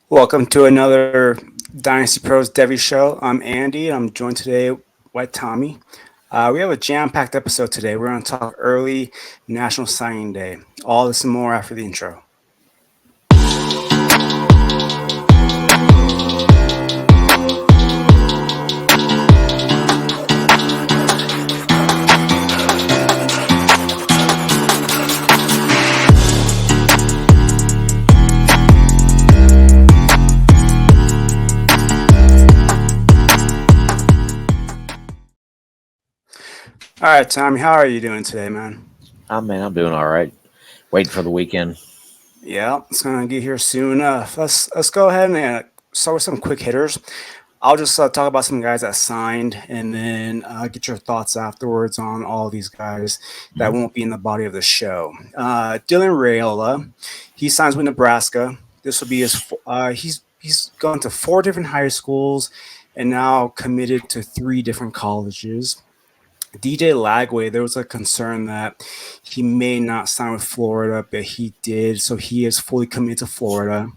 Welcome to another Dynasty Pros Devy Show. I'm Andy. I'm joined today by Tommy. We have a jam-packed episode today. We're going to talk early National Signing Day. All this and more after the intro. All right, Tommy, how are you doing today, man? I'm doing all right. Waiting for the weekend. Yeah, it's going to get here soon enough. Let's go ahead and start with some quick hitters. I'll just talk about some guys that signed and then get your thoughts afterwards on all these guys that Mhm. won't be in the body of the show. Dylan Raiola, he signs with Nebraska. This will be he's gone to four different high schools and now committed to three different colleges. DJ Lagway, there was a concern that he may not sign with Florida, but he did, so he is fully committed to Florida.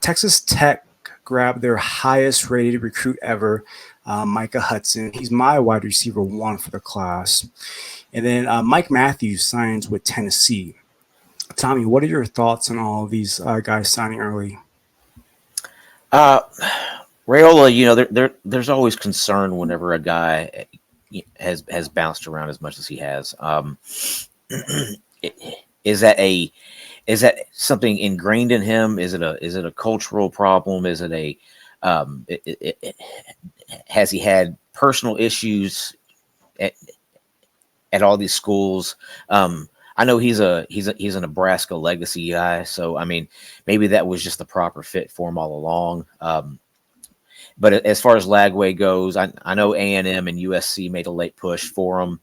Texas Tech grabbed their highest rated recruit ever, Micah Hudson. He's my wide receiver one for the class. And then Mike Matthews signs with Tennessee. Tommy, what are your thoughts on all of these guys signing early? Uh, Rayola, there's always concern whenever a guy has bounced around as much as he has. Is that a is that something ingrained in him? Is it a cultural problem? Is it a has he had personal issues at, at all these schools? I know he's a Nebraska legacy guy, so I mean maybe that was just the proper fit for him all along. But as far as Lagway goes, I know A&M and USC made a late push for him.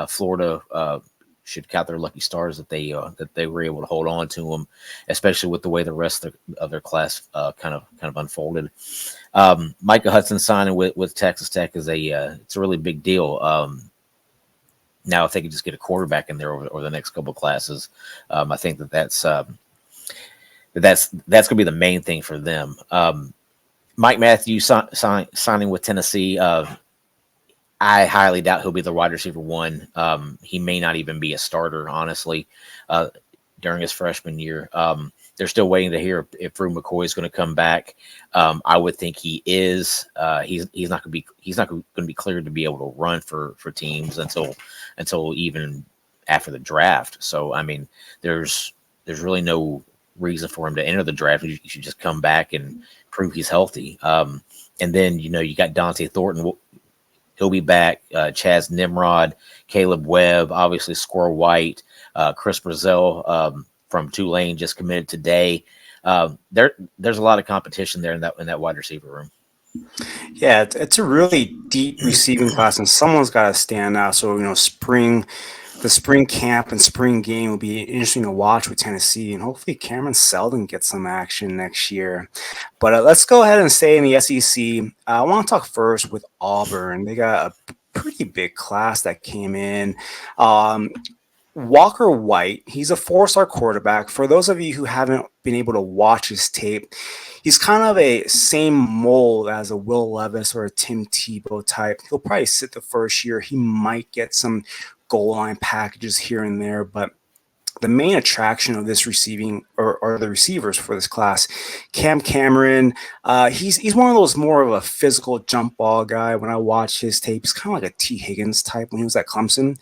Florida should count their lucky stars that they were able to hold on to him, especially with the way the rest of their class kind of unfolded. Micah Hudson signing with Texas Tech is it's a really big deal. Now, if they could just get a quarterback in there over the next couple of classes, I think that's going to be the main thing for them. Mike Matthews signing with Tennessee. I highly doubt he'll be the wide receiver one. He may not even be a starter, honestly, uh, during his freshman year. They're still waiting to hear if Drew McCoy is going to come back. I would think he is. He's not going to be cleared to be able to run for teams until even after the draft. So I mean, there's really no reason for him to enter the draft. He should just come back and prove he's healthy. And then you got Dante Thornton. He'll be back. Chaz Nimrod, Caleb Webb, obviously Squirrel White, Chris Brazil from Tulane just committed today. There's a lot of competition there in that wide receiver room. Yeah, it's a really deep receiving class, and someone's got to stand out. So the spring camp and spring game will be interesting to watch with Tennessee, and hopefully Cameron Seldon gets some action next year. But let's go ahead and stay in the SEC. I want to talk first with Auburn. They got a pretty big class that came in. Um, Walker White, he's a four-star quarterback. For those of you who haven't been able to watch his tape, he's kind of a same mold as a Will Levis or a Tim Tebow type. He'll probably sit the first year. He might get some goal line packages here and there, but the main attraction of this receiving or the receivers for this class, Cam Cameron, he's one of those more of a physical jump ball guy. When I watch his tape, he's kind of like a T. Higgins type when he was at Clemson.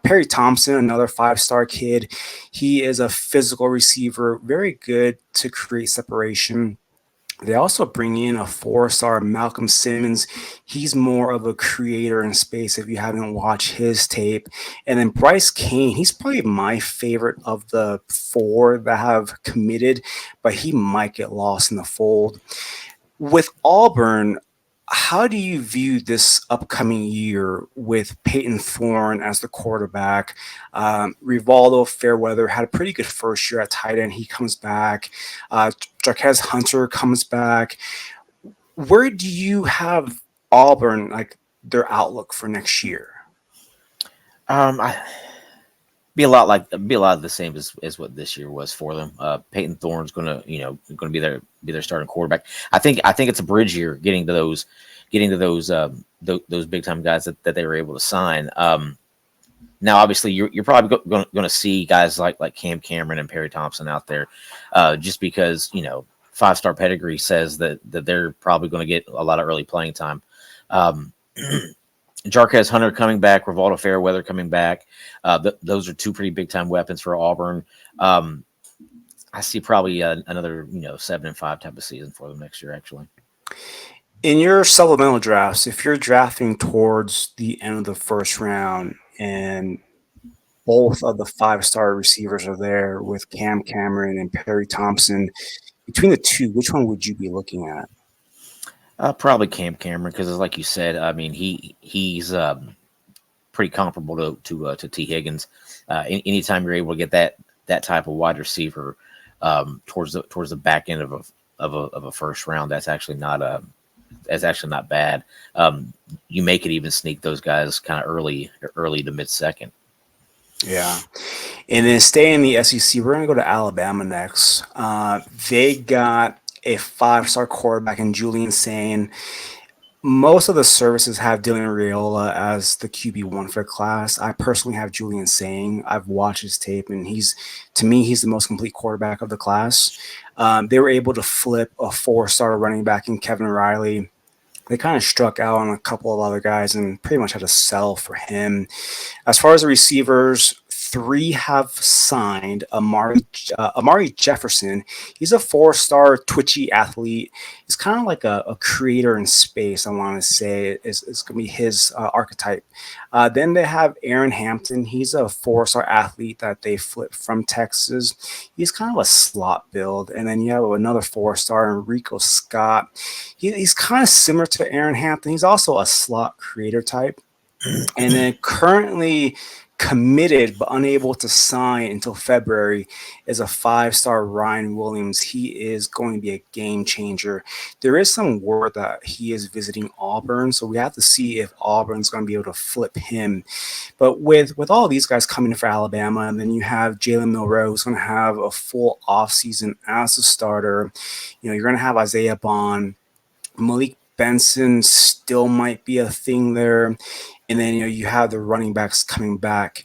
Perry Thompson, another five-star kid, he is a physical receiver, very good to create separation. They also bring in a four-star Malcolm Simmons. He's more of a creator in space if you haven't watched his tape. And then Bryce Kane, he's probably my favorite of the four that have committed, but he might get lost in the fold. With Auburn, how do you view this upcoming year with Peyton Thorne as the quarterback? Rivaldo Fairweather had a pretty good first year at tight end. He comes back. Jarquez Hunter comes back. Where do you have Auburn, like their outlook for next year? I be a lot of the same as what this year was for them. Peyton Thorne's gonna be their starting quarterback. I think it's a bridge year getting to those big time guys that they were able to sign. Now, obviously, you're probably going to see guys like Cam Cameron and Perry Thompson out there, just because 5-star pedigree says that they're probably going to get a lot of early playing time. Jarquez Hunter coming back, Rivaldo Fairweather coming back. Those are two pretty big time weapons for Auburn. I see probably another 7-5 type of season for them next year, actually. In your supplemental drafts, if you're drafting towards the end of the first round and both of the 5-star receivers are there with Cam Cameron and Perry Thompson, between the two, which one would you be looking at? Probably Cam Cameron, because like you said, I mean he's pretty comparable to T. Higgins. Anytime you're able to get that type of wide receiver towards the back end of a first round, that's actually not bad. You make it even sneak those guys kind of early to mid second. Yeah. And then stay in the SEC. We're going to go to Alabama next. They got a 5-star quarterback in Julian Sain. Most of the services have Dylan Raiola as the QB1 for the class. I personally have Julian Sain. I've watched his tape, and to me, he's the most complete quarterback of the class. They were able to flip a 4-star running back in Kevin Riley. They kind of struck out on a couple of other guys and pretty much had to sell for him. As far as the receivers, 3 have signed. Amari Jefferson, he's a 4-star twitchy athlete. He's kind of like a creator in space, I want to say, is going to be his archetype. Then they have Aaron Hampton. He's a 4-star athlete that they flipped from Texas. He's kind of a slot build. And then you have another 4-star, Enrico Scott. He's kind of similar to Aaron Hampton. He's also a slot creator type. And then currently committed but unable to sign until February is a 5-star Ryan Williams. He is going to be a game changer. There is some word that he is visiting Auburn, so we have to see if Auburn's going to be able to flip him. But with all these guys coming in for Alabama, and then you have Jalen Milroe, who's going to have a full offseason as a starter. You're going to have Isaiah Bond. Malik Benson still might be a thing there. And then, you have the running backs coming back.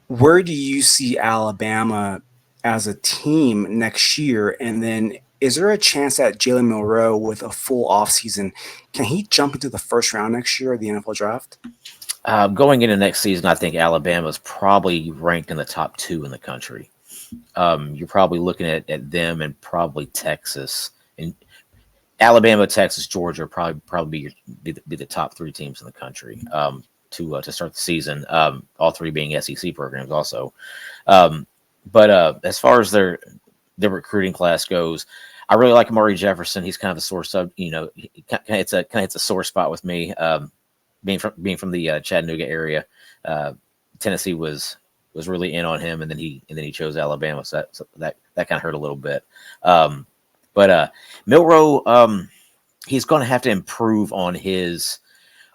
Where do you see Alabama as a team next year? And then is there a chance that Jalen Milroe, with a full offseason, can he jump into the first round next year of the NFL draft? Going into next season, I think Alabama is probably ranked in the top 2 in the country. You're probably looking at them and probably Texas. And Alabama, Texas, Georgia probably be the top 3 teams in the country to start the season. All 3 being SEC programs also. But as far as their recruiting class goes, I really like Amari Jefferson. He's kind of a sore sub. It's a sore spot with me. Being from the Chattanooga area, Tennessee was really in on him, and then he chose Alabama. So that kind of hurt a little bit. But Milroe, he's going to have to improve on his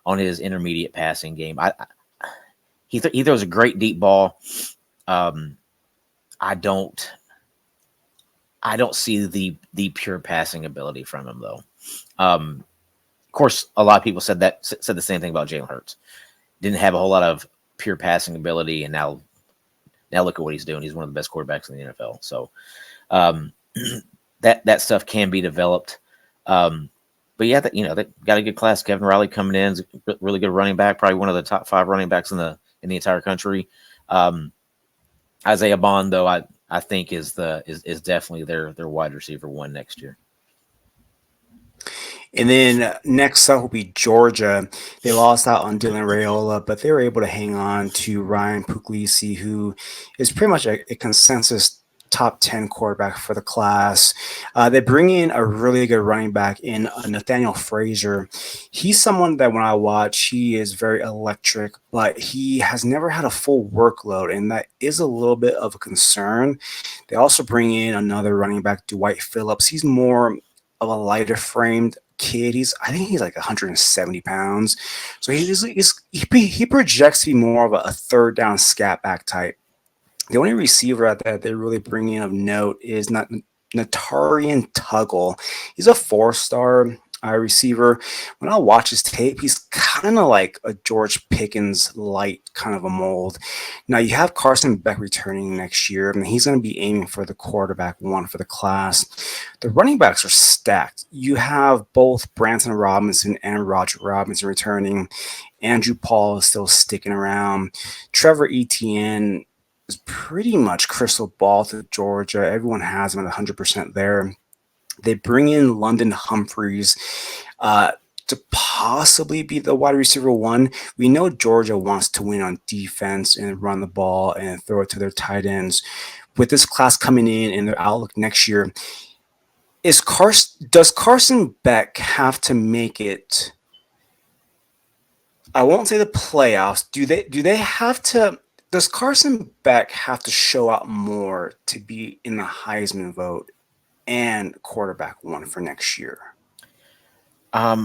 intermediate passing game. He throws a great deep ball. I don't see the pure passing ability from him though. Of course, a lot of people said the same thing about Jalen Hurts. Didn't have a whole lot of pure passing ability, and now look at what he's doing. He's one of the best quarterbacks in the NFL. So that stuff can be developed. But yeah, they got a good class. Kevin Riley coming in is a really good running back, probably one of the top 5 running backs in the entire country. Isaiah Bond, though, I think is definitely their wide receiver 1 next year. And then next up will be Georgia. They lost out on Dylan Raiola, but they were able to hang on to Ryan Puglisi, who is pretty much a consensus top 10 quarterback for the class. They bring in a really good running back in Nathaniel Frazier. He's someone that when I watch, he is very electric, but he has never had a full workload, and that is a little bit of a concern. They also bring in another running back, Dwight Phillips. He's more of a lighter framed kid. I think he's like 170 pounds. So he projects to be more of a third down scat back type. The only receiver that they're really bringing of note is not Natarian Tuggle. He's a four-star receiver. When I watch his tape, he's kind of like a George Pickens light kind of a mold. Now you have Carson Beck returning next year, and he's going to be aiming for the quarterback one for the class. The running backs are stacked. You have both Branson Robinson and Roger Robinson returning. Andrew Paul is still sticking around. Trevor Etienne is pretty much crystal ball to Georgia. Everyone has him at 100% there. They bring in London Humphreys uh, to possibly be the wide receiver one. We know Georgia wants to win on defense and run the ball and throw it to their tight ends. With this class coming in and their outlook next year, does Carson Beck have to make it? I won't say the playoffs. Do they have to? Does Carson Beck have to show out more to be in the Heisman vote and quarterback one for next year? I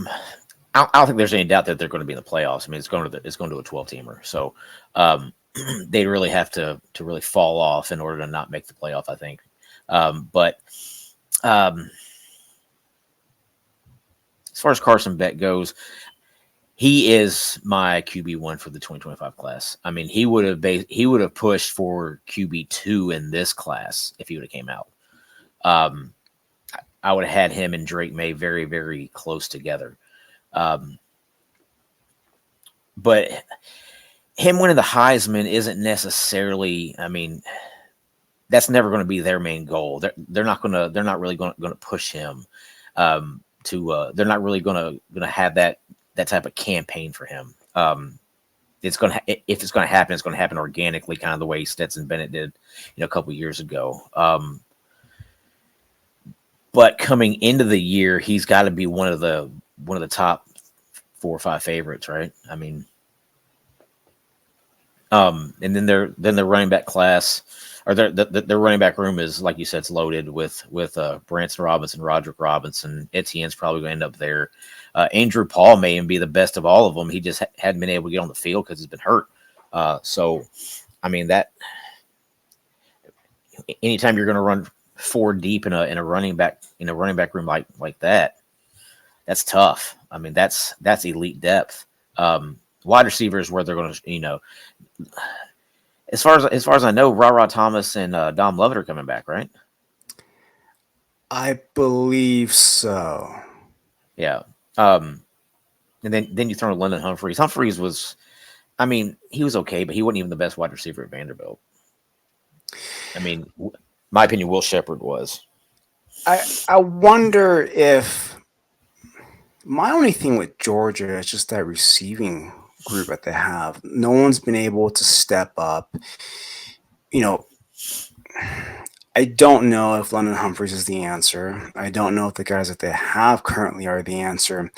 don't think there's any doubt that they're going to be in the playoffs. I mean, it's going to a 12-teamer, so they really have to really fall off in order to not make the playoff, I think. But as far as Carson Beck goes, he is my QB1 for the 2025 class. I mean, he would have pushed for QB2 in this class if he would have came out. I would have had him and Drake May very, very close together. But him winning the Heisman isn't necessarily, I mean, that's never going to be their main goal. They're not really going to push him they're not really going to have that type of campaign for him. If it's going to happen, it's going to happen organically, kind of the way Stetson Bennett did, a couple years ago. But coming into the year, he's got to be one of the top 4 or 5 favorites, right? I mean, and then their running back class, or their running back room is, like you said, it's loaded with Branson Robinson, Roderick Robinson. Etienne's probably going to end up there. Andrew Paul may even be the best of all of them. He just hadn't been able to get on the field because he's been hurt. So, I mean, that anytime you're going to run 4 deep in a running back room like that, that's tough. I mean, that's elite depth. Wide receiver is where they're going to, as far as I know, Ra Thomas and Dom Lovett are coming back, right? I believe so. Yeah. And then you throw in London Humphreys. Humphreys was, I mean, he was okay, but he wasn't even the best wide receiver at Vanderbilt. I mean, my opinion, Will Shepherd was. I wonder if my only thing with Georgia is just that receiving group that they have. No one's been able to step up. I don't know if London Humphreys is the answer. I don't know if the guys that they have currently are the answer.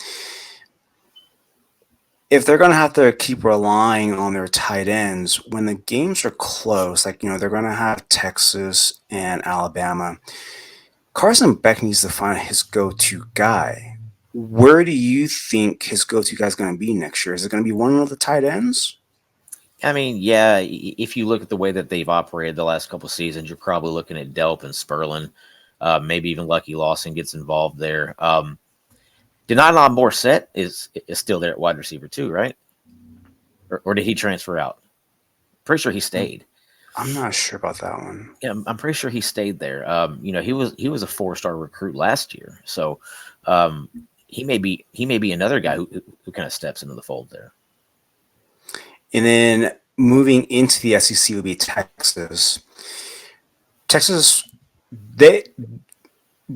If they're going to have to keep relying on their tight ends when the games are close, like, they're going to have Texas and Alabama, Carson Beck needs to find his go-to guy. Where do you think his go-to guy is going to be next year? Is it going to be one of the tight ends? I mean, yeah, if you look at the way that they've operated the last couple of seasons, you're probably looking at Delp and Sperlin. Maybe even Lucky Lawson gets involved there. Denayon Morissette is still there at wide receiver too, right? Or did he transfer out? Pretty sure he stayed. I'm not sure about that one. Yeah, I'm pretty sure he stayed there. He was a 4-star recruit last year, so he may be another guy who kind of steps into the fold there. And then moving into the SEC will be Texas. Texas, they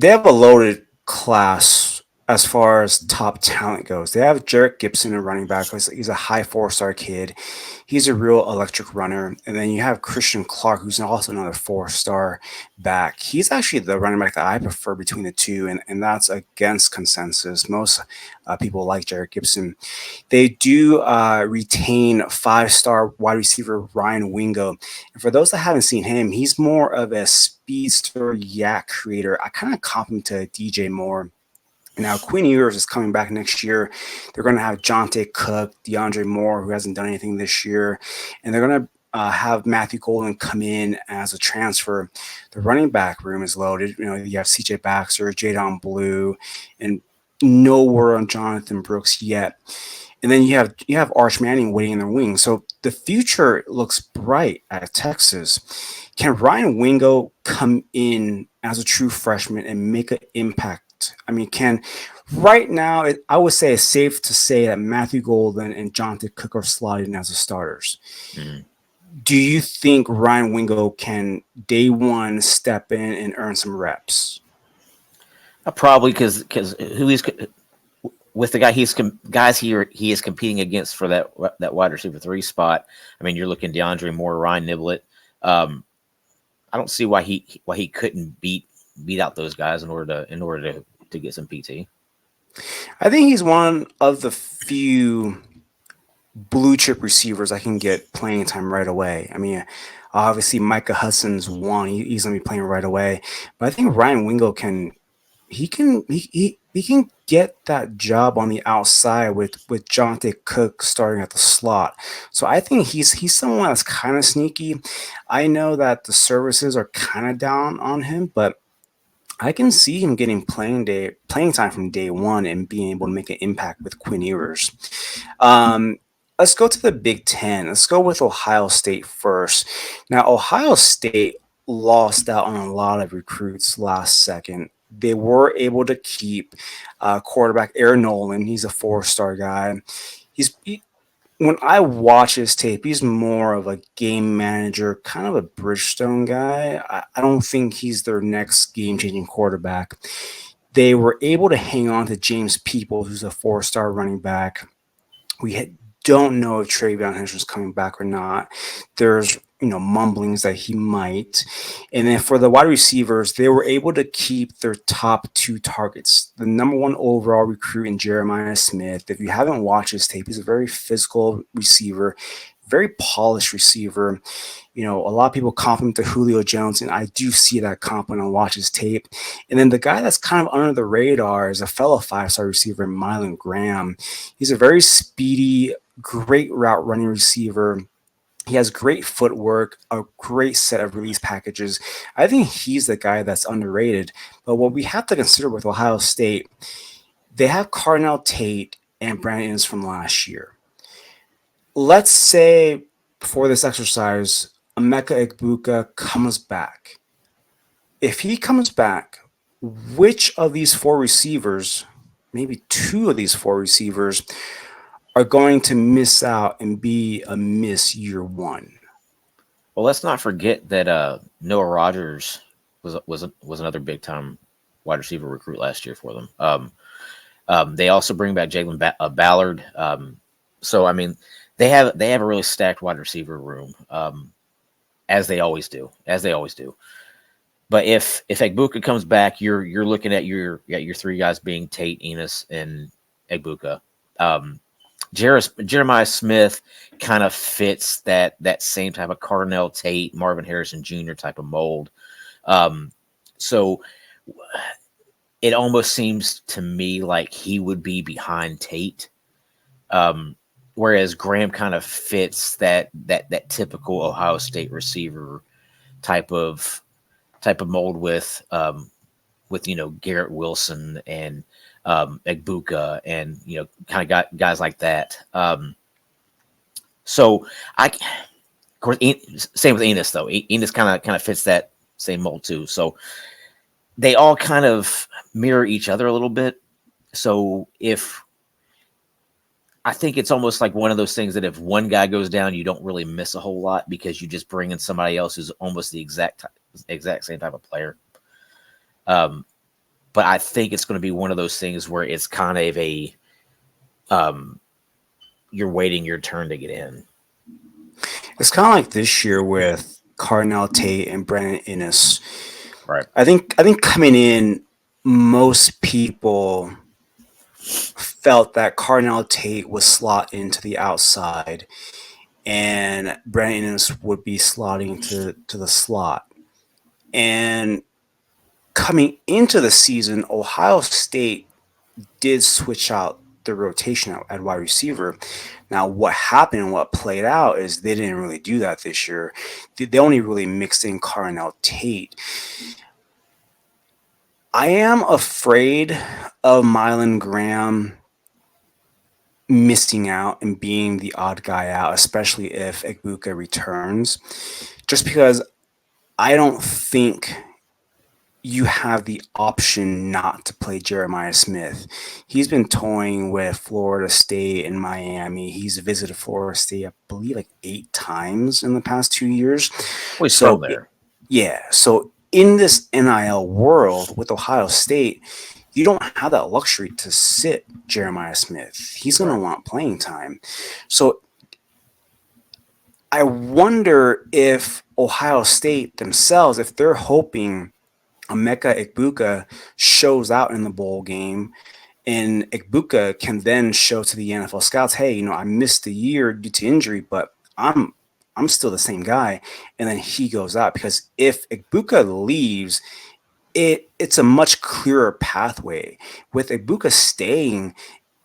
have a loaded class as far as top talent goes. They have Jarrett Gibson, a running back. He's a high 4-star kid. He's a real electric runner. And then you have Christian Clark, who's also another 4-star back. He's actually the running back that I prefer between the two, and that's against consensus. Most people like Jarrett Gibson. They do retain 5-star wide receiver Ryan Wingo. And for those that haven't seen him, he's more of a speedster yak creator. I kind of comp him to DJ Moore. Now, Quinn Ewers is coming back next year. They're going to have Jonte Cook, DeAndre Moore, who hasn't done anything this year. And they're going to have Matthew Golden come in as a transfer. The running back room is loaded. You have C.J. Baxter, Jadon Blue, and no word on Jonathan Brooks yet. And then you have Arch Manning waiting in the wings. So the future looks bright at Texas. Can Ryan Wingo come in as a true freshman and make an impact? I mean, right now I would say it's safe to say that Matthew Golden and Jonathan Cook are slotted in as the starters. Mm. Do you think Ryan Wingo can day one step in and earn some reps? Probably because who he's with the guys he is competing against for that wide receiver 3 spot. I mean, you're looking DeAndre Moore, Ryan Niblett. I don't see why he couldn't beat out those guys in order to get some PT. I think he's one of the few blue chip receivers I can get playing time right away. I mean, obviously Micah Hudson's one; he's gonna be playing right away. But I think Ryan Wingo can get that job on the outside with Jonathan Cook starting at the slot. So I think he's someone that's kind of sneaky. I know that the services are kind of down on him, but I can see him getting playing time from day one and being able to make an impact with Quinn Ewers. Um, let's go to the Big Ten. Let's go with Ohio State first. Now, Ohio State lost out on a lot of recruits last second. They were able to keep quarterback Aaron Nolan. He's a 4-star guy. When I watch his tape, he's more of a game manager, kind of a Bridgestone guy. I don't think he's their next game-changing quarterback. They were able to hang on to James Peoples, who's a 4-star running back. Don't know if Travion Henderson's coming back or not. There's mumblings that he might. And then for the wide receivers, they were able to keep their top 2 targets. The number 1 overall recruit in Jeremiah Smith. If you haven't watched his tape, he's a very physical receiver, very polished receiver. A lot of people comp him to Julio Jones, and I do see that comp when I watch his tape. And then the guy that's kind of under the radar is a fellow 5-star receiver, Mylan Graham. He's a very speedy, great route running receiver. He has great footwork, a great set of release packages. I think he's the guy that's underrated. But what we have to consider with Ohio State, they have Carnell Tate and Brandon Innes from last year. Let's say for this exercise, Emeka Egbuka comes back. If he comes back, which of these 4 receivers, maybe 2 of these 4 receivers, are going to miss out and be a miss year one? Well, let's not forget that Noah Rogers was another big time wide receiver recruit last year for them. They also bring back Jalen Ballard. So I mean, they have a really stacked wide receiver room, as they always do. But if Egbuka comes back, you're looking at your 3 guys being Tate, Enos, and Egbuka. Jeremiah Smith kind of fits that same type of Carnell Tate, Marvin Harrison Jr. type of mold. So it almost seems to me like he would be behind Tate. Whereas Graham kind of fits that typical Ohio State receiver type of mold with Garrett Wilson and Egbuka and kind of got guys like that. So of course, same with Enos though. Enos kind of fits that same mold too. So they all kind of mirror each other a little bit. So I think it's almost like one of those things that if one guy goes down, you don't really miss a whole lot because you just bring in somebody else who's almost the exact same type of player. But I think it's going to be one of those things where it's kind of you're waiting your turn to get in. It's kind of like this year with Carnell Tate and Brandon Innes. Right. I think coming in, most people felt that Carnell Tate would slot into the outside and Brandon Innes would be slotting to the slot. And coming into the season, Ohio State did switch out the rotation at wide receiver. Now, what happened and what played out is they didn't really do that this year. They only really mixed in Carnell Tate. I am afraid of Mylan Graham missing out and being the odd guy out, especially if Egbuka returns, just because I don't think you have the option not to play Jeremiah Smith. He's been toying with Florida State and Miami. He's visited Florida State, I believe, like 8 times in the past 2 years. Well, he's So, from there. yeah. So, in this NIL world with Ohio State, you don't have that luxury to sit Jeremiah Smith. He's going to want playing time. So, I wonder if Ohio State themselves, if they're hoping Emeka Egbuka shows out in the bowl game, and Egbuka can then show to the NFL scouts, hey, I missed a year due to injury, but I'm still the same guy. And then he goes out, because if Egbuka leaves, it's a much clearer pathway. With Egbuka staying,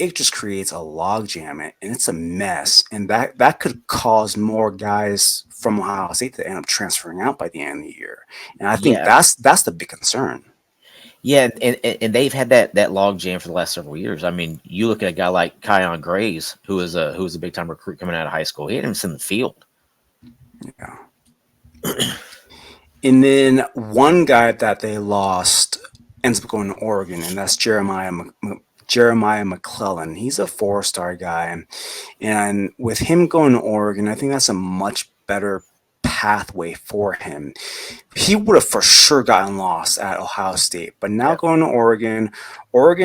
it just creates a logjam, and it's a mess. And that could cause more guys from Ohio State to end up transferring out by the end of the year. And I think that's the big concern. Yeah, and they've had that log jam for the last several years. I mean, you look at a guy like Kyon Grays, who was a big time recruit coming out of high school. He hadn't even seen the field. Yeah. And then one guy that they lost ends up going to Oregon, and that's Jeremiah McClellan. He's a 4-star guy. And with him going to Oregon, I think that's a much better pathway for him. He would have for sure gotten lost at Ohio State, but now going to Oregon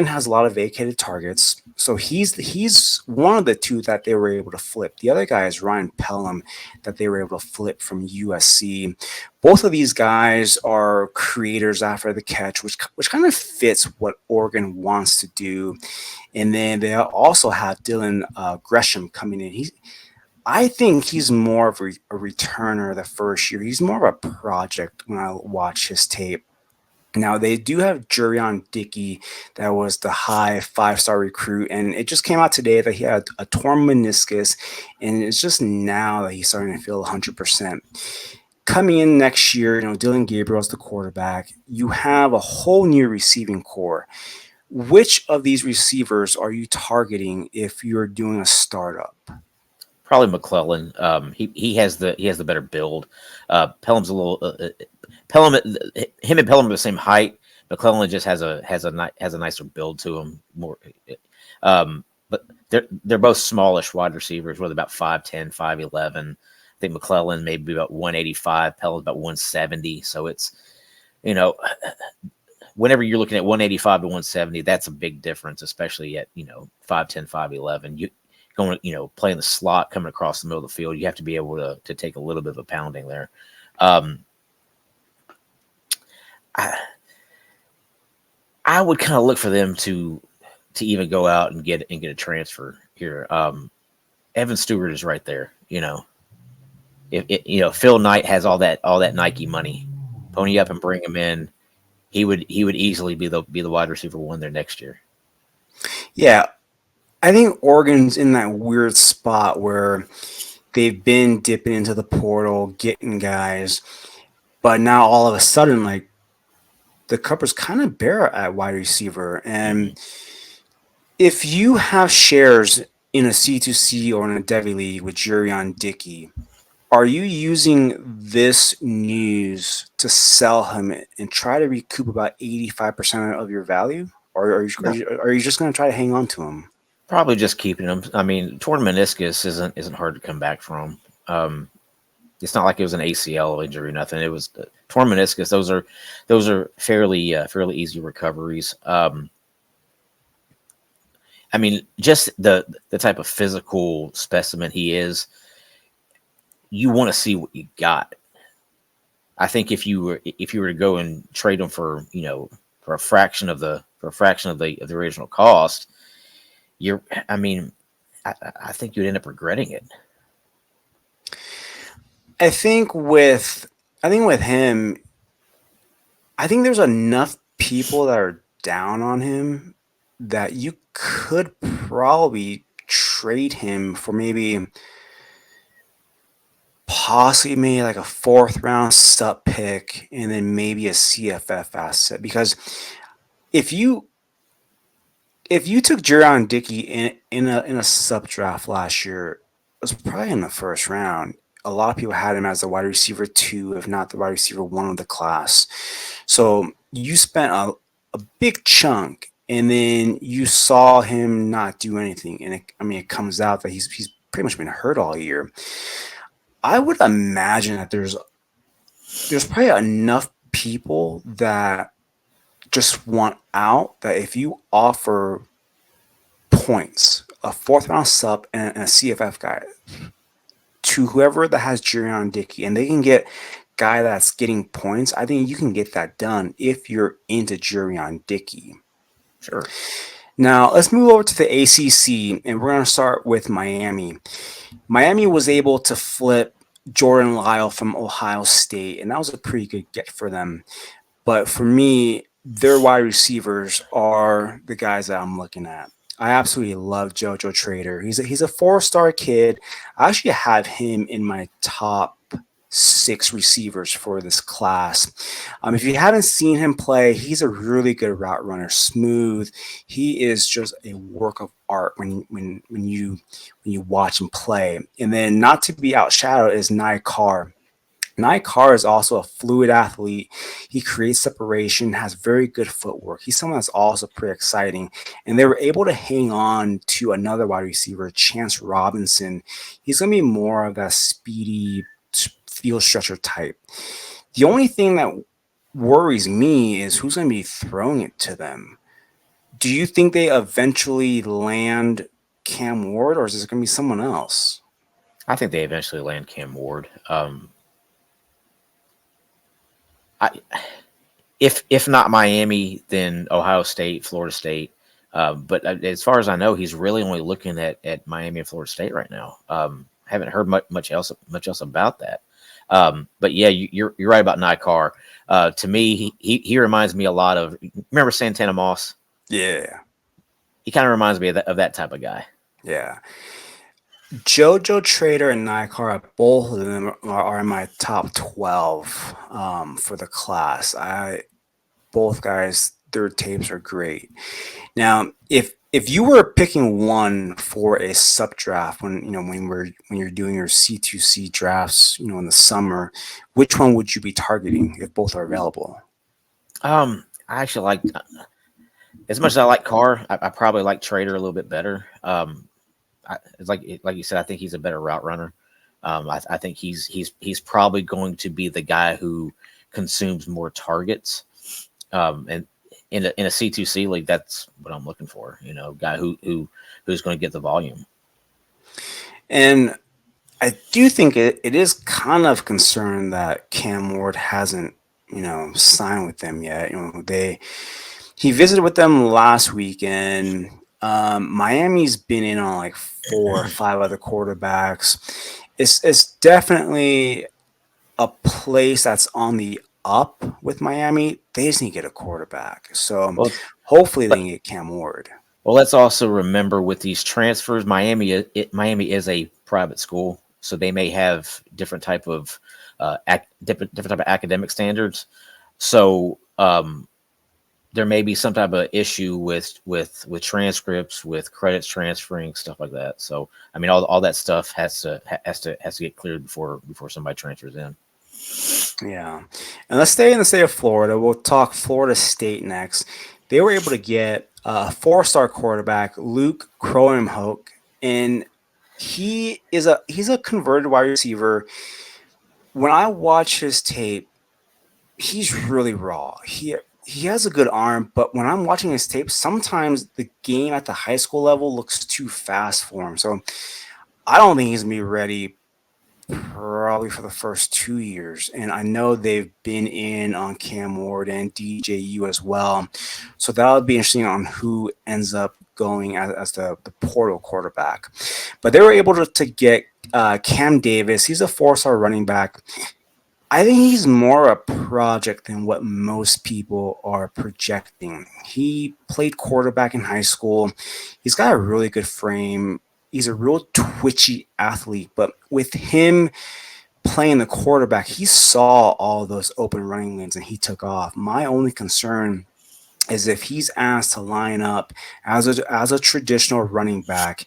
has a lot of vacated targets. So he's one of the two that they were able to flip. The other guy is Ryan Pelham, that they were able to flip from USC. Both of these guys are creators after the catch, which kind of fits what Oregon wants to do. And then they also have Dylan Gresham coming in. I think he's more of a returner the first year. He's more of a project when I watch his tape. Now, they do have Jurion Dickey, that was the high 5-star recruit, and it just came out today that he had a torn meniscus, and it's just now that he's starting to feel 100%. Coming in next year, Dylan Gabriel's the quarterback. You have a whole new receiving core. Which of these receivers are you targeting if you're doing a startup? Probably McClellan. He has the better build. Pelham's a little Pelham. Him and Pelham are the same height. McClellan just has a nicer build to him. More, but they're both smallish wide receivers. With about 5'10", 5'11". I think McClellan maybe about 185. Pelham's about 170. So it's whenever you're looking at 185 to 170, that's a big difference, especially at 5'10", 5'11". You going, playing the slot, coming across the middle of the field, you have to be able to take a little bit of a pounding there. I would kind of look for them to even go out and get a transfer here. Evan Stewart is right there. If Phil Knight has all that Nike money, pony up and bring him in, he would easily be the wide receiver one there next year. Yeah. I think Oregon's in that weird spot where they've been dipping into the portal, getting guys, but now all of a sudden, like, the cupboard's kind of bare at wide receiver. And if you have shares in a C2C or in a Devy League with Jurion Dickey, are you using this news to sell him and try to recoup about 85% of your value? Or are you just going to try to hang on to him? Probably just keeping him. I mean, torn meniscus isn't hard to come back from. It's not like it was an ACL injury or nothing. It was torn meniscus. Those are fairly easy recoveries. I mean, just the type of physical specimen he is, you want to see what you got. I think if you were to go and trade him for a fraction of the original cost, I think you'd end up regretting it. I think with him, I think there's enough people that are down on him that you could probably trade him for possibly like a fourth round sub pick and then maybe a CFF asset. Because if you if you took Jaron Dickey in a sub draft last year, it was probably in the first round. A lot of people had him as the wide receiver two, if not the wide receiver one of the class. So you spent a big chunk, and then you saw him not do anything. And it comes out that he's pretty much been hurt all year. I would imagine that there's probably enough people that just want out that if you offer points, a fourth round sub and a CFF guy to whoever that has Jurion Dickey, and they can get guy that's getting points, I think you can get that done if you're into Jurion Dickey. Sure. Now let's move over to the ACC, and we're going to start with Miami. Miami was able to flip Jordan Lyle from Ohio State, and that was a pretty good get for them. But for me, their wide receivers are the guys that I'm looking at. I absolutely love JoJo Trader. He's a 4-star kid. I actually have him in my top 6 receivers for this class. If you haven't seen him play, he's a really good route runner, smooth. He is just a work of art when you watch him play. And then not to be outshadowed is Nye Carr. Nye Carr is also a fluid athlete. He creates separation, has very good footwork. He's someone that's also pretty exciting. And they were able to hang on to another wide receiver, Chance Robinson. He's going to be more of that speedy field stretcher type. The only thing that worries me is who's going to be throwing it to them. Do you think they eventually land Cam Ward, or is it going to be someone else? I think they eventually land Cam Ward. If not Miami, then Ohio State, Florida State. But as far as I know, he's really only looking at Miami and Florida State right now. Haven't heard much else about that. But yeah, you're right about Nye Carr. To me, he reminds me a lot of, remember Santana Moss? Yeah. He kind of reminds me of that type of guy. Yeah. JoJo Trader and Nye Carr, both of them are in my top 12 for the class. Both guys, their tapes are great. Now, if you were picking one for a sub draft when you're doing your C2C drafts, in the summer, which one would you be targeting if both are available? I actually like, as much as I like Carr, I probably like Trader a little bit better. It's like you said, I think he's a better route runner. I think he's probably going to be the guy who consumes more targets. And in a C2C league, that's what I'm looking for. Guy who's going to get the volume. And I do think it is kind of concerned that Cam Ward hasn't signed with them yet. He visited with them last week, and Miami's been in on like 4 or 5 other quarterbacks. It's definitely a place that's on the up with Miami. They just need to get a quarterback. So hopefully they can get Cam Ward. Well, let's also remember with these transfers, Miami is a private school, so they may have different type of different type of academic standards. So there may be some type of issue with transcripts, with credits transferring, stuff like that. So I mean, all that stuff has to get cleared before somebody transfers in. Yeah, and let's stay in the state of Florida. We'll talk Florida State next. They were able to get a 4-star quarterback, Luke Kroenhoek, and he's a converted wide receiver. When I watch his tape, he's really raw. He has a good arm, but when I'm watching his tape, sometimes the game at the high school level looks too fast for him. So I don't think he's going to be ready probably for the first 2 years. And I know they've been in on Cam Ward and DJU as well. So that'll be interesting on who ends up going as the portal quarterback. But they were able to get Cam Davis. He's a 4-star running back. I think he's more a project than what most people are projecting. He played quarterback in high school. He's got a really good frame. He's a real twitchy athlete, but with him playing the quarterback, he saw all those open running lanes and he took off. My only concern is if he's asked to line up as a traditional running back,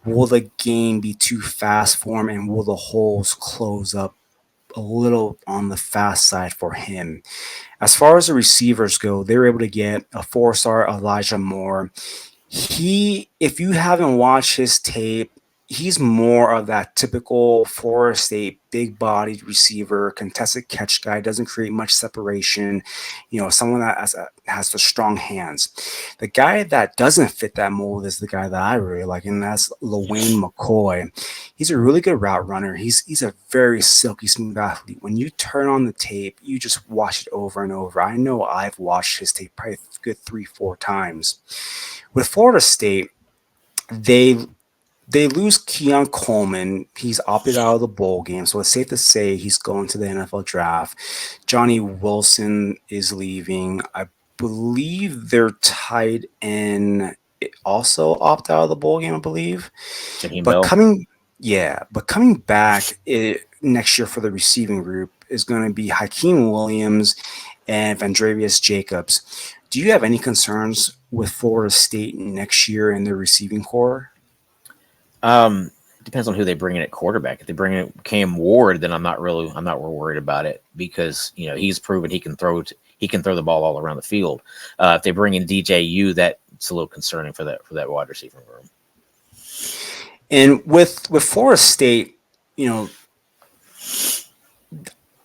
will the game be too fast for him and will the holes close up a little on the fast side for him? As far as the receivers go, they were able to get a 4-star Elijah Moore. If you haven't watched his tape, he's more of that typical Florida State big bodied receiver, contested catch guy, doesn't create much separation, someone that has the strong hands. The guy that doesn't fit that mold is the guy that I really like, and that's LaWayne McCoy. He's a really good route runner. He's a very silky smooth athlete. When you turn on the tape, you just watch it over and over. I know I've watched his tape probably a good 3-4 times. With Florida State, they lose Keon Coleman. He's opted out of the bowl game, so it's safe to say he's going to the NFL draft. Johnny Wilson is leaving. I believe their tight end also opt out of the bowl game, I believe. Jaheim But Bell. coming back next year for the receiving group is going to be Hakeem Williams and Vandravius Jacobs. Do you have any concerns with Florida State next year in their receiving core? Depends on who they bring in at quarterback. If they bring in Cam Ward, then I'm not real worried about it because he's proven he can throw the ball all around the field. If they bring in DJU, that's a little concerning for that wide receiver room. And with Florida State,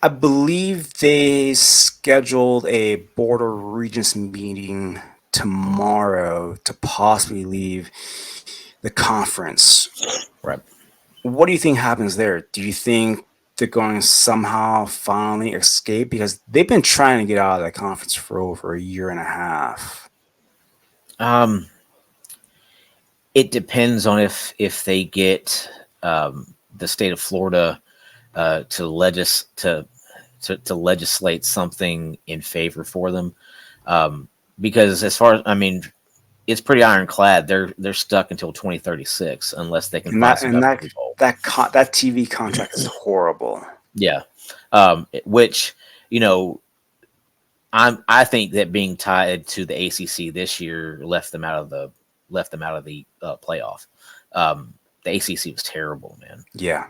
I believe they scheduled a Board of Regents meeting tomorrow to possibly leave the conference. Right. What do you think happens there? Do you think they're going to somehow finally escape? Because they've been trying to get out of that conference for over a year and a half. It depends on if they get the state of Florida to legislate something in favor for them. Because as far as it's pretty ironclad. They're stuck until 2036 unless they can that TV contract is horrible. Yeah, which I think that being tied to the ACC this year left them out of the playoff. The ACC was terrible, man. Yeah.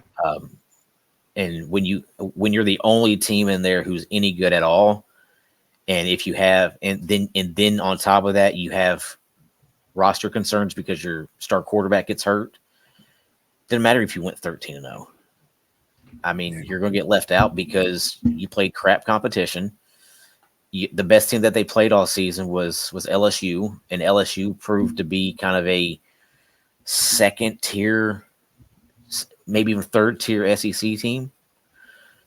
And when you're the only team in there who's any good at all, and if you have and then on top of that you have roster concerns because your star quarterback gets hurt, doesn't matter if you went 13-0. You're going to get left out because you played crap competition. The best team that they played all season was LSU, and LSU proved to be kind of a second tier, maybe even third tier SEC team.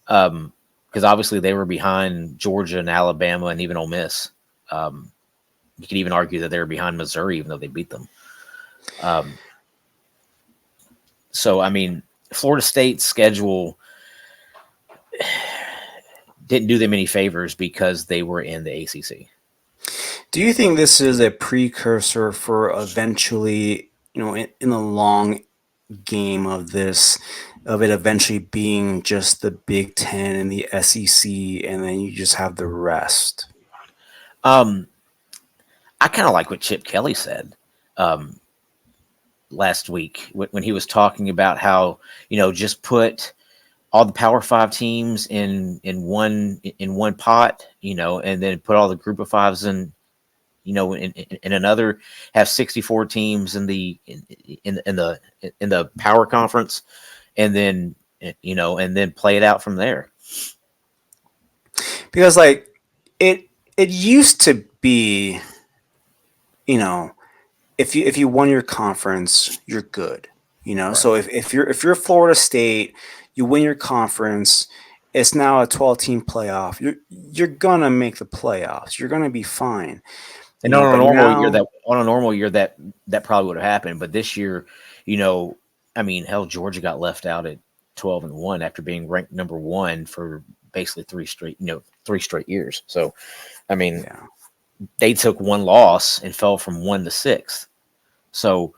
Because obviously they were behind Georgia and Alabama and even Ole Miss. You could even argue that they were behind Missouri, even though they beat them. Florida State's schedule didn't do them any favors because they were in the ACC. Do you think this is a precursor for eventually, in the long game of it eventually being just the Big Ten and the SEC, and then you just have the rest? I kind of like what Chip Kelly said last week when he was talking about how just put all the Power 5 teams in one pot, and then put all the Group of Fives in another, have 64 teams in the Power Conference, and then play it out from there. Because it used to be, if you won your conference, you're good. Right. So if you're Florida State, you win your conference, it's now a 12-team playoff. You're gonna make the playoffs. You're gonna be fine. And on a normal year that probably would have happened. But this year, hell, Georgia got left out at 12-1 after being ranked number 1 for basically 3 straight years. So, I mean, Yeah. they took one loss and fell from 1 to 6th. So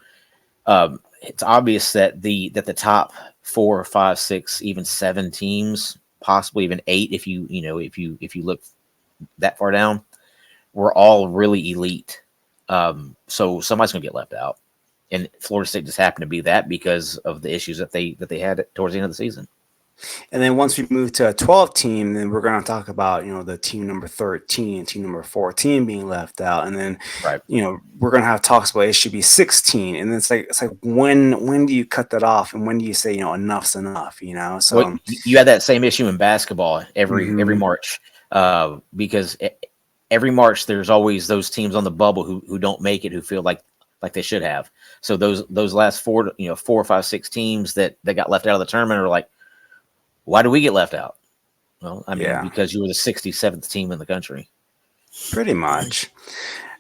it's obvious that the top 4, 5, 6, even 7 teams, possibly even 8, if you look that far down, were all really elite. So somebody's going to get left out, and Florida State just happened to be that because of the issues that they had towards the end of the season. And then once we move to a 12 team, then we're going to talk about, the team number 13, team number 14 being left out. And then, Right. We're going to have talks about it should be 16. And then it's like when do you cut that off? And when do you say, enough's enough, So Well, you had that same issue in basketball every Mhm. March, because every March there's always those teams on the bubble who don't make it, who feel like they should have. So those last 4, 4, 5, 6 teams that got left out of the tournament are like, why do we get left out? Well, I mean, Yeah, because you were the 67th team in the country. pretty much.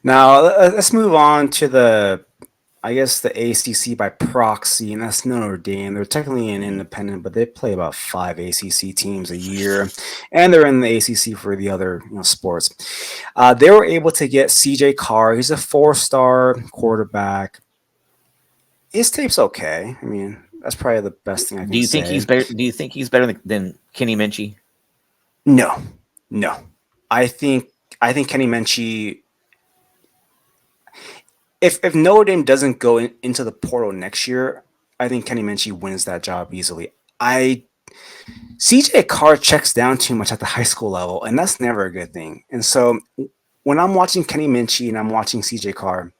Now let's move on to the ACC by proxy, and that's Notre Dame. They're technically an independent, but they play about 5 ACC teams a year, and they're in the ACC for the other sports. They were able to get CJ Carr. He's a 4-star quarterback. His tape's okay. I mean, that's probably the best thing I Do can you think say. he's better? Do you think he's better than Kenny Minchie? No, no. I think Kenny Menchie. If Notre Dame doesn't go into the portal next year, I think Kenny Minchie wins that job easily. CJ Carr checks down too much at the high school level, and that's never a good thing. And so when I'm watching Kenny Minchie and I'm watching CJ Carr,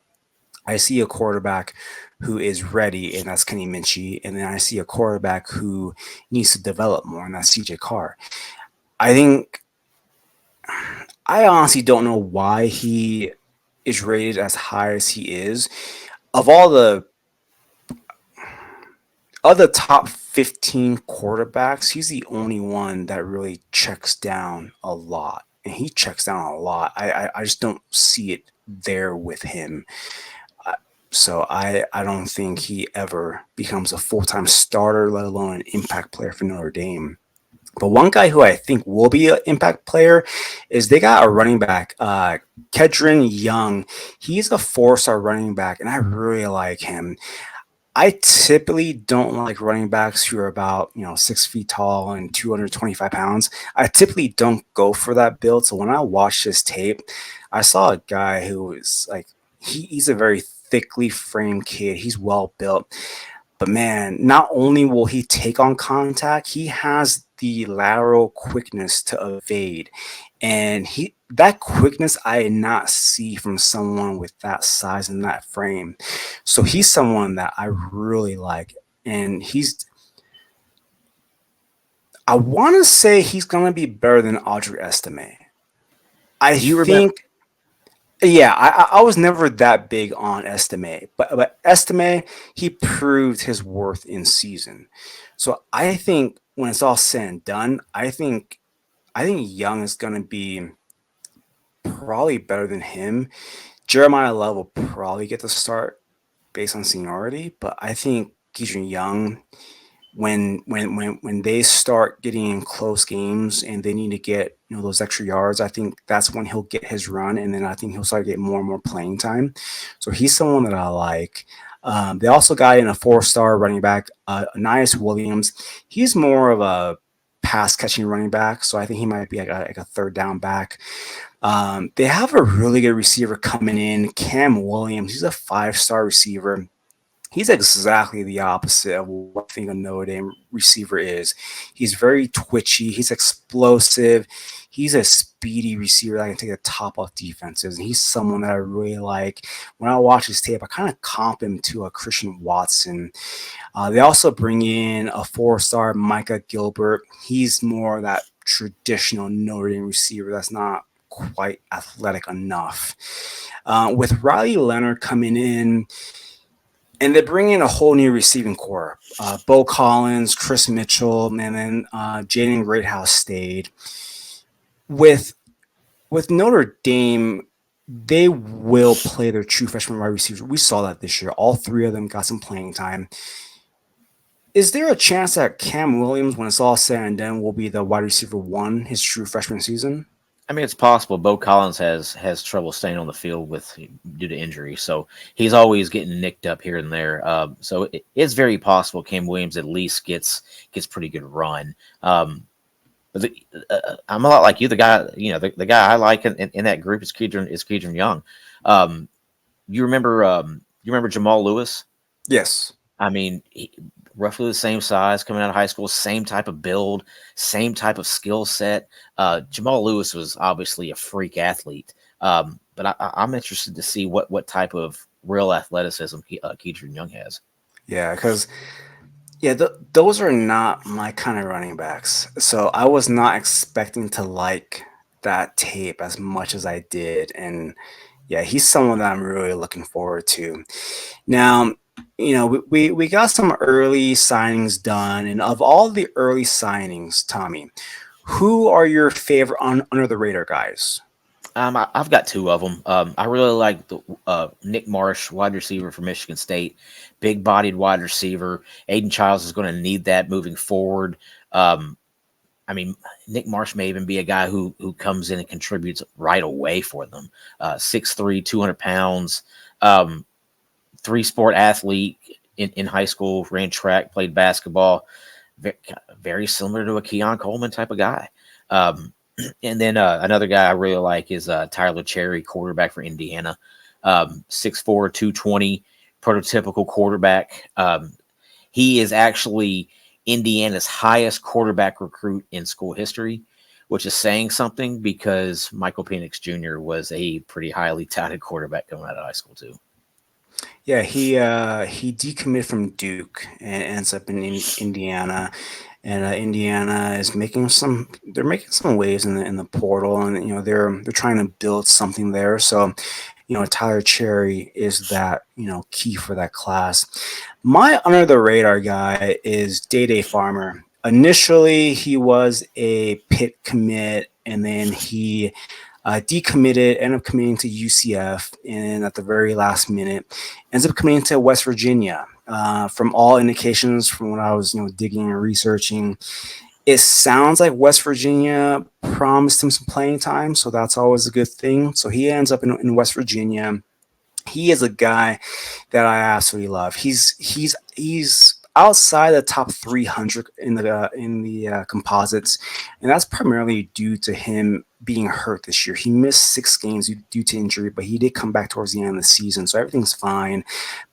I see a quarterback who is ready, and that's Kenny Minchie, and then I see a quarterback who needs to develop more, and that's CJ Carr. I honestly don't know why he is rated as high as he is. Of all the other top 15 quarterbacks, he's the only one that really checks down a lot. And he checks down a lot. I just don't see it there with him. So I don't think he ever becomes a full-time starter, let alone an impact player for Notre Dame. But one guy who I think will be an impact player is they got a running back, Kedron Young. He's a 4-star running back, and I really like him. I typically don't like running backs who are about 6 feet tall and 225 pounds. I typically don't go for that build. So when I watched his tape, I saw a guy who was like he's a very thickly framed kid. He's well built. But man, not only will he take on contact, he has the lateral quickness to evade. And that quickness I did not see from someone with that size and that frame. So he's someone that I really like. And I want to say he's going to be better than Audrey Estime. I Do you remember? think Yeah, I was never that big on Estime, but Estime, he proved his worth in season. So I think when it's all said and done, I think Young is gonna be probably better than him. Jeremiah Love will probably get the start based on seniority, but I think Keyshawn Young, when they start getting in close games and they need to get those extra yards, I think that's when he'll get his run, and then I think he'll start getting more and more playing time. So he's someone that I like. They also got in a 4-star running back, Anais Williams. He's more of a pass catching running back, so I think he might be like a third down back. They have a really good receiver coming in, Cam Williams. He's a 5-star receiver. He's exactly the opposite of what I think a Notre Dame receiver is. He's very twitchy. He's explosive. He's a speedy receiver that can take the top off defenses. And he's someone that I really like. When I watch his tape, I kind of comp him to a Christian Watson. They also bring in a 4-star Micah Gilbert. He's more of that traditional Notre Dame receiver that's not quite athletic enough. With Riley Leonard coming in, and they bring in a whole new receiving core. Bo Collins, Chris Mitchell, and then Jaden Greathouse stayed. With Notre Dame, they will play their true freshman wide receivers. We saw that this year. All 3 of them got some playing time. Is there a chance that Cam Williams, when it's all said and done, will be the wide receiver one his true freshman season? I mean, it's possible. Bo Collins has trouble staying on the field with due to injury, so he's always getting nicked up here and there. So it's very possible Cam Williams at least gets pretty good run. But I'm a lot like you. The guy, the guy I like in that group is Kedron Young. Um, you remember Jamal Lewis? Yes. I mean, roughly the same size coming out of high school, same type of build, same type of skill set. Jamal Lewis was obviously a freak athlete, but I'm interested to see what type of real athleticism Kedron Young has. Yeah, because those are not my kind of running backs. So I was not expecting to like that tape as much as I did, and yeah, he's someone that I'm really looking forward to. Now, we got some early signings done, and of all the early signings, Tommy, who are your favorite under the radar guys? I've got two of them. I really like the Nick Marsh, wide receiver from Michigan State, big-bodied wide receiver. Aiden Childs is going to need that moving forward. I mean, Nick Marsh may even be a guy who comes in and contributes right away for them. 6'3", 200 pounds, three-sport athlete in high school, ran track, played basketball. Very similar to a Keon Coleman type of guy. And then another guy I really like is Tyler Cherry, quarterback for Indiana. 6'4", 220, prototypical quarterback. He is actually Indiana's highest quarterback recruit in school history, which is saying something because Michael Penix Jr. was a pretty highly touted quarterback coming out of high school too. Yeah, he decommitted from Duke and ends up in Indiana, and Indiana is making some. They're making some waves in the portal, and they're trying to build something there. So, Tyler Cherry is that key for that class. My under the radar guy is Day Day Farmer. Initially, he was a Pitt commit, and then he decommitted, ended up committing to UCF, and at the very last minute, ends up committing to West Virginia. From all indications, from what I was digging and researching, it sounds like West Virginia promised him some playing time, so that's always a good thing. So he ends up in West Virginia. He is a guy that I absolutely love. He's outside the top 300 in the composites, and that's primarily due to him being hurt this year. He missed 6 games due to injury, but he did come back towards the end of the season, so everything's fine.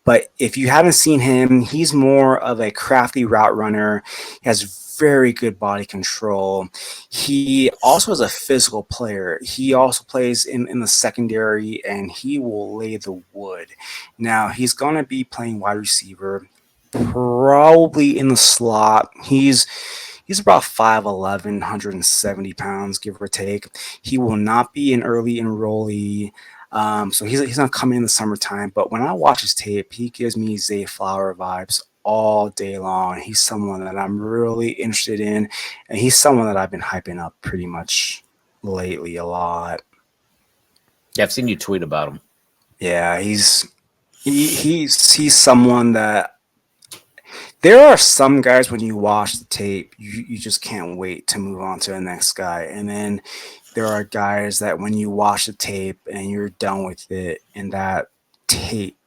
But if you haven't seen him, he's more of a crafty route runner. He has very good body control. He also is a physical player. He also plays in the secondary, and he will lay the wood. Now, he's going to be playing wide receiver, probably in the slot. He's about 5'11", 170 pounds, give or take. He will not be an early enrollee. So he's not coming in the summertime. But when I watch his tape, he gives me Zay Flower vibes all day long. He's someone that I'm really interested in, and he's someone that I've been hyping up pretty much lately a lot. Yeah, I've seen you tweet about him. Yeah, he's someone that there are some guys when you watch the tape, you just can't wait to move on to the next guy. And then there are guys that when you watch the tape and you're done with it, and that tape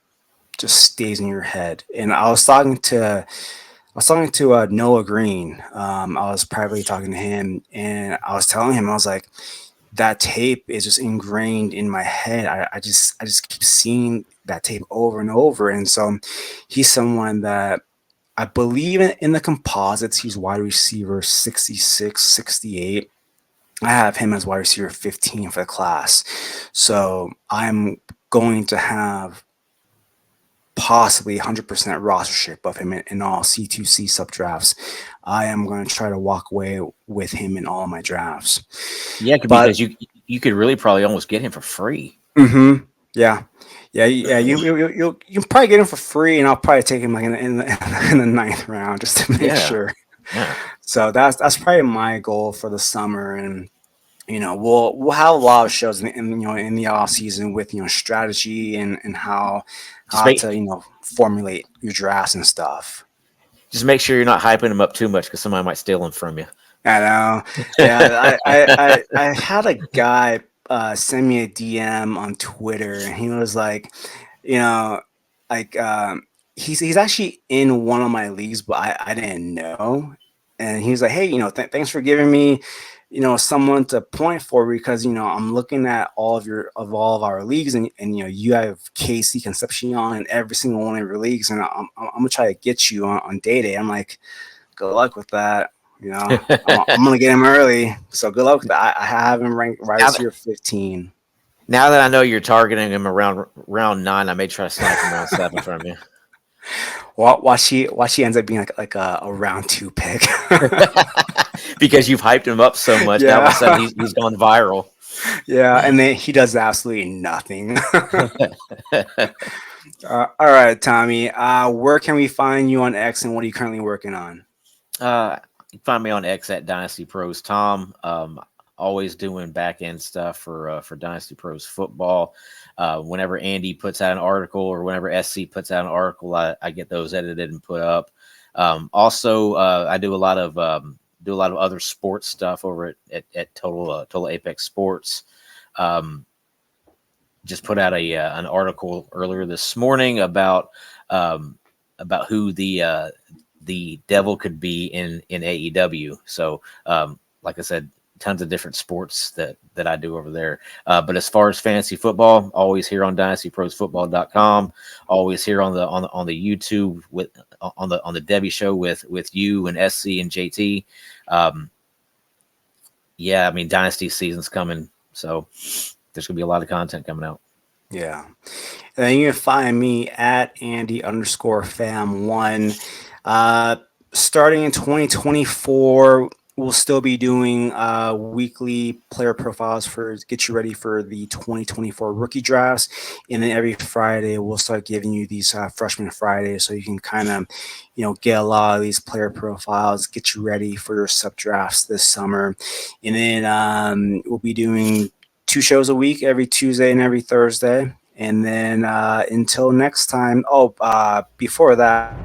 just stays in your head. And I was talking to Noah Green. I was privately talking to him, and I was telling him, I was like, that tape is just ingrained in my head. I just keep seeing that tape over and over. And so he's someone that I believe in the composites. He's wide receiver 66, 68. I have him as wide receiver 15 for the class. So I'm going to have possibly 100% rostership of him in all C2C sub drafts. I am going to try to walk away with him in all my drafts. Yeah, because you could really probably almost get him for free. Mm-hmm. Yeah. You can probably get him for free, and I'll probably take him like in the ninth round just to make sure. Yeah. So that's probably my goal for the summer, and we'll have a lot of shows in the off season with strategy and how to formulate your drafts and stuff. Just make sure you're not hyping him up too much because somebody might steal him from you. I know. Yeah, I had a guy send me a DM on Twitter, and he was like, you know, like he's actually in one of my leagues, but I didn't know. And he was like, hey, thanks for giving me, someone to point for, because I'm looking at all of our leagues, and you have Casey Concepcion in every single one of your leagues, and I'm gonna try to get you on day. I'm like, good luck with that. I'm gonna get him early, so good luck with that. I have him ranked right now, as your 15. now that I know you're targeting him around round 9, I may try to snipe him round 7 from you. Watch she ends up being like a round 2 pick. Because you've hyped him up so much. Now all of a sudden he's gone viral. Yeah, and then he does absolutely nothing. All right, Tommy. Where can we find you on X, and what are you currently working on? You can find me on X at Dynasty Pros Tom. Always doing back end stuff for Dynasty Pros football. Whenever Andy puts out an article, or whenever SC puts out an article, I get those edited and put up. Also, I do a lot of other sports stuff over at Total Apex Sports. Just put out an article earlier this morning about who the devil could be in AEW. So, like I said, tons of different sports that I do over there. But as far as fantasy football, always here on dynastyprosfootball.com, always here on the YouTube on the Devy Show with you and SC and JT. Yeah, I mean, Dynasty season's coming, so there's gonna be a lot of content coming out. Yeah. And then you can find me at Andy_Pham1. Starting in 2024, we'll still be doing weekly player profiles to get you ready for the 2024 rookie drafts. And then every Friday, we'll start giving you these freshman Fridays, so you can kind of, get a lot of these player profiles, get you ready for your sub drafts this summer. And then we'll be doing 2 shows a week, every Tuesday and every Thursday. And then until next time, before that,